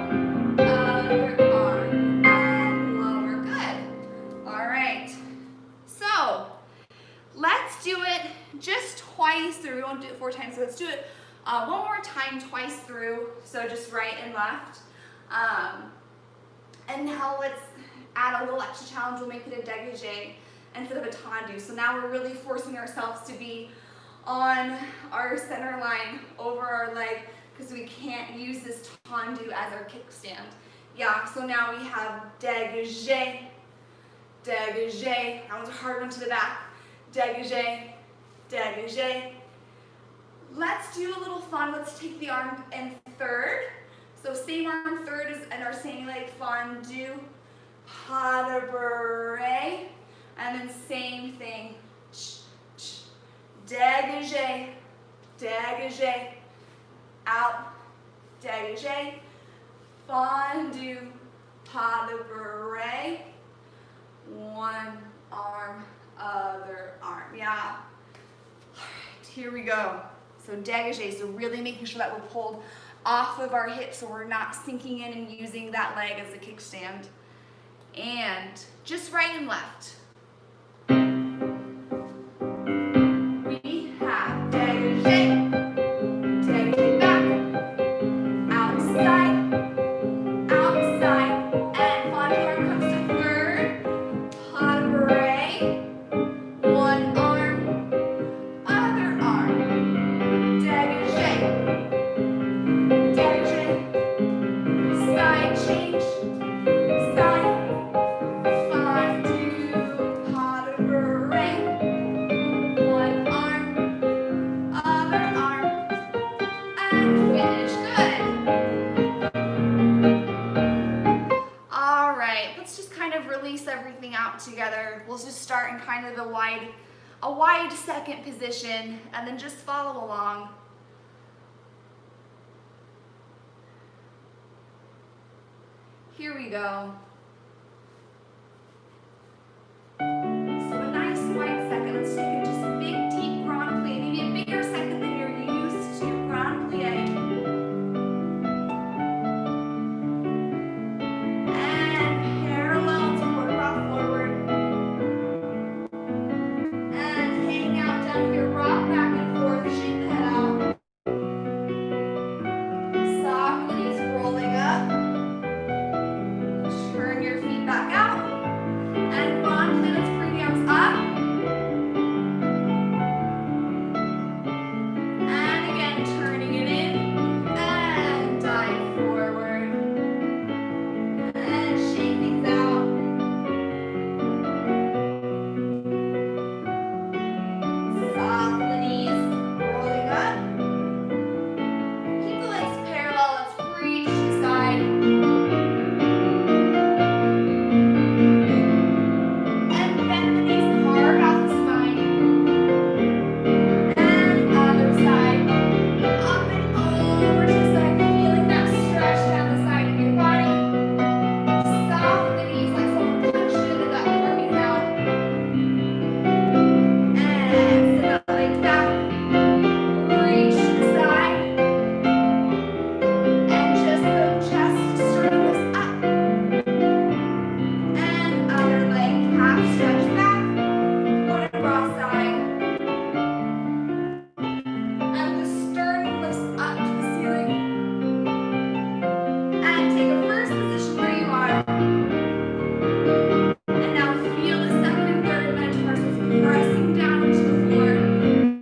other arm, and lower. Good. All right. So let's do it just twice through. We won't do it 4 times, so let's do it one more time, twice through. So just right and left. And now let's add a little extra challenge. We'll make it a dégagé instead of a tendu. So now we're really forcing ourselves to be on our center line over our leg, because we can't use this tendu as our kickstand. Yeah, so now we have dégagé, dégagé. That one's a hard one to the back. Dégagé, dégagé. Let's do a little fun. Let's take the arm in third. So same arm third and our standing leg fondue, pas de bourrée, and then same thing. Dégagé, dégagé, out, dégagé, fondue, pas de bourrée, one arm, other arm. Yeah. All right, here we go. So dégagé, so really making sure that we're pulled off of our hips so we're not sinking in and using that leg as a kickstand. And just right and left. We have dégagé, dégagé back, outside, outside, and fondue arm comes to third, pas de bourrée, one arm, other arm, dégagé, dégagé, side change, side, fondue, pas de bourrée, one arm, other arm, and finish. Good. All right, let's just kind of release everything out together. We'll just start in kind of a wide second position, and then just follow along. Here we go. So a nice wide second. Let's take just a big, deep grand plie. Maybe a bigger second than you're used to. Grand plie. And parallel to quarter rock forward. And hang out down here. Rock back and forth. Shake the head out. Soft knees rolling up. Turn your feet back out. And grand plie, let's bring the arms up. And again, turning it in. And dive forward. And shake things out. Soft the knees, rolling up. Keep the legs parallel. Let's reach to the side. And bend the knees hard off the spine. And other side. Up and over to the side. Feeling that stretch down the side of your body. Soften the knees like someone punched you in the gut, working out. And sit that leg back. Reach to the side. And just the chest sternum lifts up. And other leg, half stretch back. Go to cross side. And the sternum lifts up to the ceiling. And take a first position where you are. And now feel the second and third metatarsals pressing down into the floor.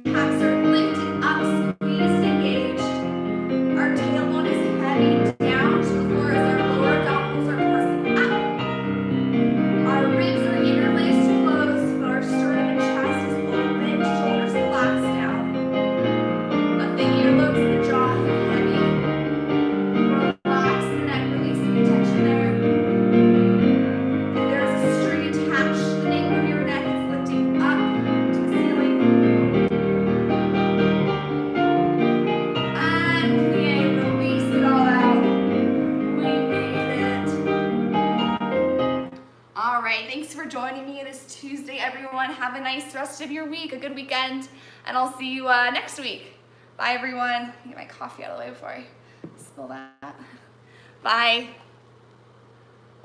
Calves are lifted up, squeezed, engaged. Our tailbone is heavy down to the floor as our lower abdominals are pressing up. Our ribs are interlaced close, but our sternum and chest is open, shoulders relaxed down. Let the earlobes and the jaw hang heavy. Relax the neck, releasing the tension there. If there is a string attached to the nape of your neck, it's lifting up to the ceiling. And plie, release it all out. We made it. All right, thanks for joining me this Tuesday, everyone. Have a nice rest of your week, a good weekend, and I'll see you next week. Bye, everyone. Get my coffee out of the way before I spill that. Bye.